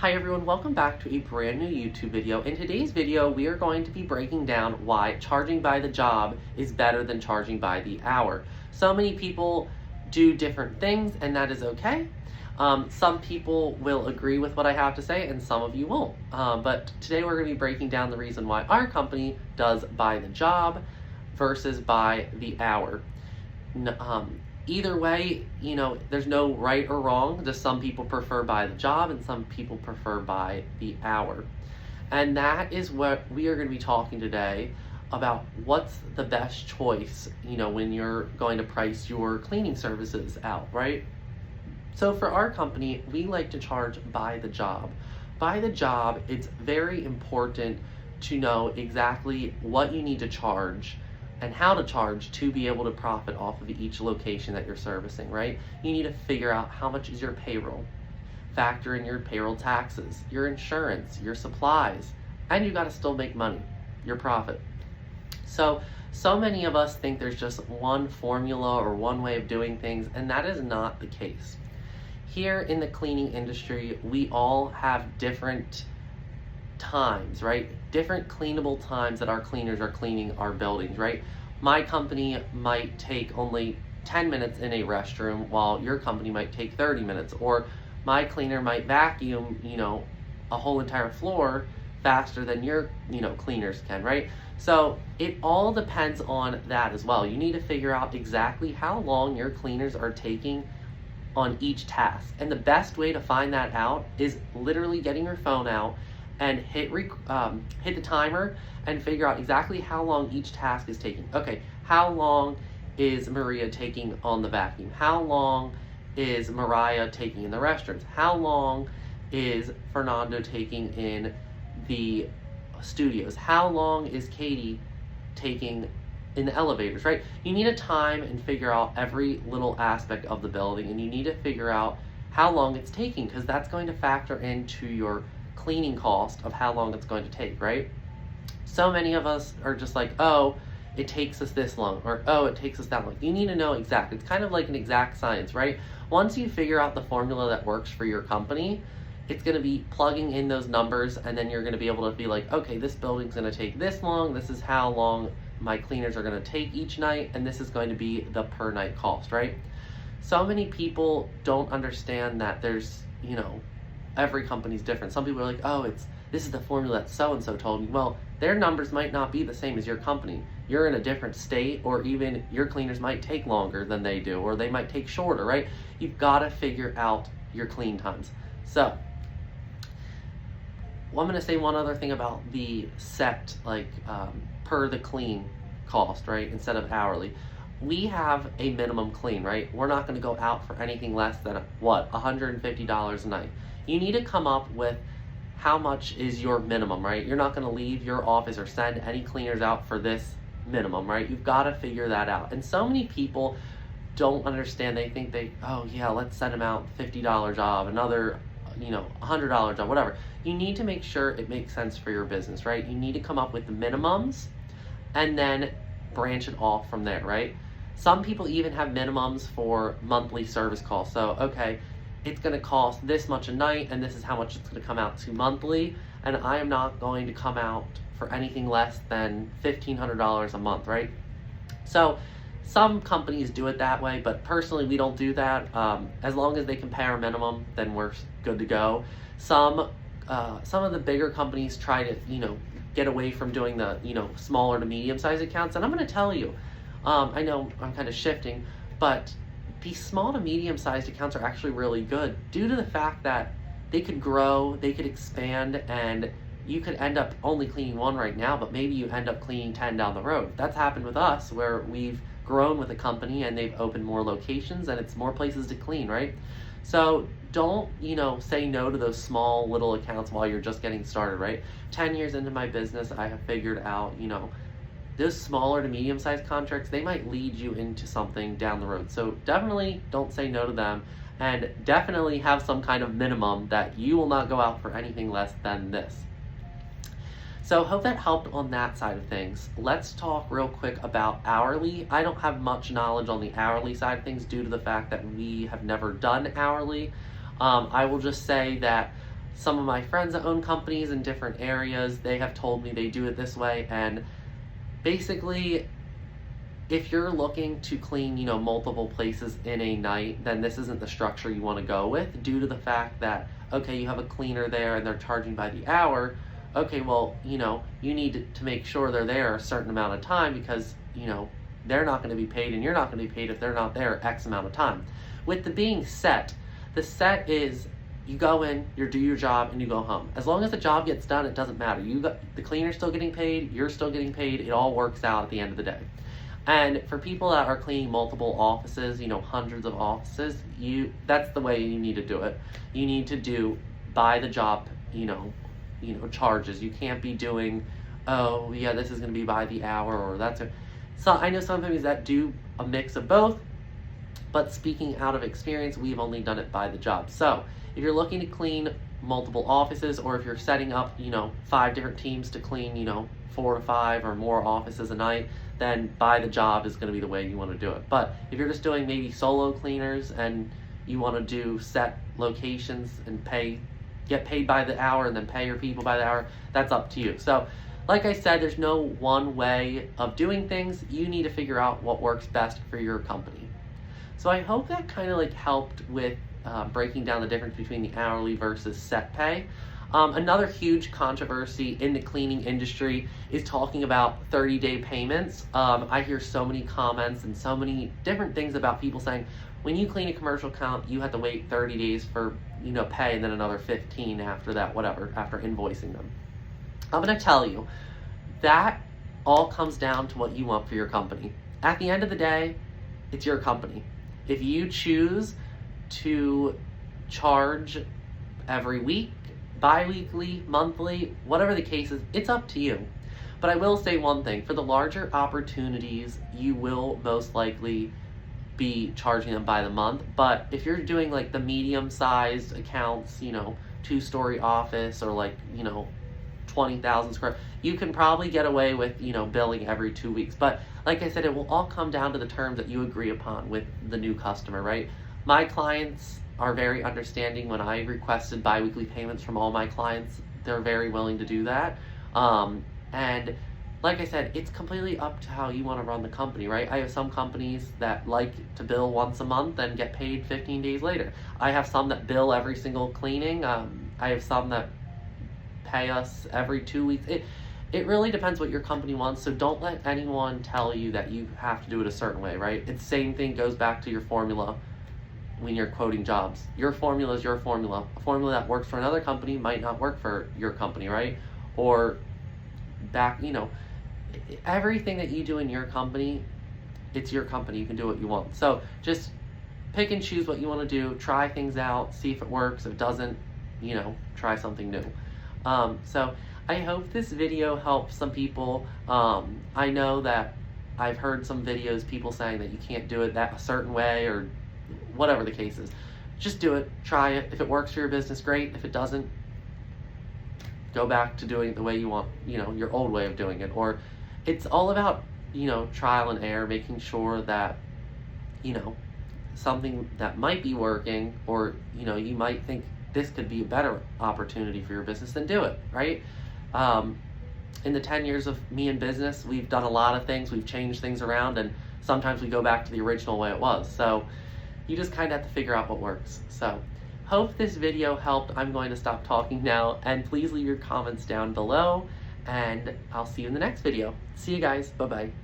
Hi everyone, welcome back to a brand new YouTube video. In today's video, we are going to be breaking down why charging by the job is better than charging by the hour. So many people do different things, and that is okay. Some people will agree with what I have to say, and some of you won't. But today we're going to be breaking down the reason why our company does by the job versus by the hour. Either way, there's no right or wrong. Just some people prefer by the job and some people prefer by the hour. And that is what we are going to be talking today about. What's the best choice, when you're going to price your cleaning services out, right? So for our company, we like to charge by the job. By the job, it's very important to know exactly what you need to charge and how to charge to be able to profit off of each location that you're servicing, right? You need to figure out how much is your payroll, factor in your payroll taxes, your insurance, your supplies, and you got to still make money, your profit. So many of us think there's just one formula or one way of doing things, and that is not the case. Here in the cleaning industry, we all have different times, right? Different cleanable times that our cleaners are cleaning our buildings, right? My company might take only 10 minutes in a restroom while your company might take 30 minutes, or my cleaner might vacuum, a whole entire floor faster than your, cleaners can, right? So it all depends on that as well. You need to figure out exactly how long your cleaners are taking on each task. And the best way to find that out is literally getting your phone out and hit the timer and figure out exactly how long each task is taking. Okay, how long is Maria taking on the vacuum? How long is Mariah taking in the restrooms? How long is Fernando taking in the studios? How long is Katie taking in the elevators, right? You need to time and figure out every little aspect of the building, and you need to figure out how long it's taking, because that's going to factor into your cleaning cost of how long it's going to take, right? So many of us are just like, oh, it takes us this long, or oh, it takes us that long. You need to know exact. It's kind of like an exact science, right? Once you figure out the formula that works for your company, it's going to be plugging in those numbers, and then you're going to be able to be like, okay, this building's going to take this long, this is how long my cleaners are going to take each night, and this is going to be the per night cost, right? So many people don't understand that there's, every company's different. Some people are like, oh, this is the formula that so-and-so told me. Well, their numbers might not be the same as your company. You're in a different state, or even your cleaners might take longer than they do, or they might take shorter, right? You've got to figure out your clean times. So, I'm going to say one other thing about the set, per the clean cost, right, instead of hourly. We have a minimum clean, right? We're not going to go out for anything less than, $150 a night. You need to come up with how much is your minimum, right? You're not going to leave your office or send any cleaners out for this minimum, right? You've got to figure that out. And so many people don't understand. They think let's send them out $50 job, another, $100 job, whatever. You need to make sure it makes sense for your business, right? You need to come up with the minimums and then branch it off from there, right? Some people even have minimums for monthly service costs. So, okay, it's going to cost this much a night, and this is how much it's going to come out to monthly, and I am not going to come out for anything less than $1,500 a month, right? So some companies do it that way, but personally we don't do that. As long as they can pay our minimum, then we're good to go. Some of the bigger companies try to, get away from doing the, smaller to medium-sized accounts, and I'm going to tell you, I know I'm kind of shifting, but these small to medium-sized accounts are actually really good due to the fact that they could grow, they could expand, and you could end up only cleaning one right now, but maybe you end up cleaning 10 down the road. That's happened with us, where we've grown with a company and they've opened more locations and it's more places to clean, right? So don't, say no to those small little accounts while you're just getting started, right? 10 years into my business, I have figured out, those smaller to medium-sized contracts, they might lead you into something down the road. So definitely don't say no to them, and definitely have some kind of minimum that you will not go out for anything less than this. So hope that helped on that side of things. Let's talk real quick about hourly. I don't have much knowledge on the hourly side of things due to the fact that we have never done hourly. I will just say that some of my friends that own companies in different areas, they have told me they do it this way. And basically, if you're looking to clean, multiple places in a night, then this isn't the structure you want to go with, due to the fact that, okay, you have a cleaner there and they're charging by the hour. Okay, well, you need to make sure they're there a certain amount of time, because, they're not going to be paid and you're not going to be paid if they're not there X amount of time. With the being set, the set is you go in, you do your job, and you go home. As long as the job gets done, it doesn't matter. The cleaner's still getting paid, you're still getting paid, it all works out at the end of the day. And for people that are cleaning multiple offices, hundreds of offices, that's the way you need to do it. You need to do by the job, charges. You can't be doing, oh yeah, this is going to be by the hour, or that's it. So I know some companies that do a mix of both, but speaking out of experience, we've only done it by the job. So if you're looking to clean multiple offices, or if you're setting up, 5 different teams to clean, 4 to 5 or more offices a night, then by the job is going to be the way you want to do it. But if you're just doing maybe solo cleaners and you want to do set locations and get paid by the hour and then pay your people by the hour, that's up to you. So like I said, there's no one way of doing things. You need to figure out what works best for your company. So I hope that kind of helped with breaking down the difference between the hourly versus set pay. Another huge controversy in the cleaning industry is talking about 30-day payments. I hear so many comments and so many different things about people saying, when you clean a commercial account, you have to wait 30 days for pay, and then another 15 after that, whatever, after invoicing them. I'm going to tell you, that all comes down to what you want for your company. At the end of the day, it's your company. If you choose to charge every week, bi-weekly, monthly, whatever the case is, it's up to you. But I will say one thing, for the larger opportunities, you will most likely be charging them by the month. But if you're doing the medium-sized accounts, 2-story office, or 20,000 square, you can probably get away with, billing every 2 weeks. But like I said, it will all come down to the terms that you agree upon with the new customer, right? My clients are very understanding. When I requested bi-weekly payments from all my clients, they're very willing to do that. And like I said, it's completely up to how you want to run the company, right? I have some companies that like to bill once a month and get paid 15 days later. I have some that bill every single cleaning. I have some that pay us every 2 weeks. It really depends what your company wants, so don't let anyone tell you that you have to do it a certain way, right? It's the same thing, goes back to your formula when you're quoting jobs. Your formula is your formula. A formula that works for another company might not work for your company, right? Or everything that you do in your company, it's your company. You can do what you want. So just pick and choose what you want to do. Try things out. See if it works. If it doesn't, try something new. So I hope this video helps some people. I know that I've heard some videos, people saying that you can't do it that a certain way, or whatever the case is. Just do it. Try it. If it works for your business, great. If it doesn't, go back to doing it the way you want, your old way of doing it. Or it's all about, trial and error, making sure that, something that might be working, or, you might think this could be a better opportunity for your business, then do it, right? In the 10 years of me in business, we've done a lot of things, we've changed things around, and sometimes we go back to the original way it was. So you just kind of have to figure out what works. So hope this video helped. I'm going to stop talking now, and please leave your comments down below, and I'll see you in the next video. See you guys. Bye-bye.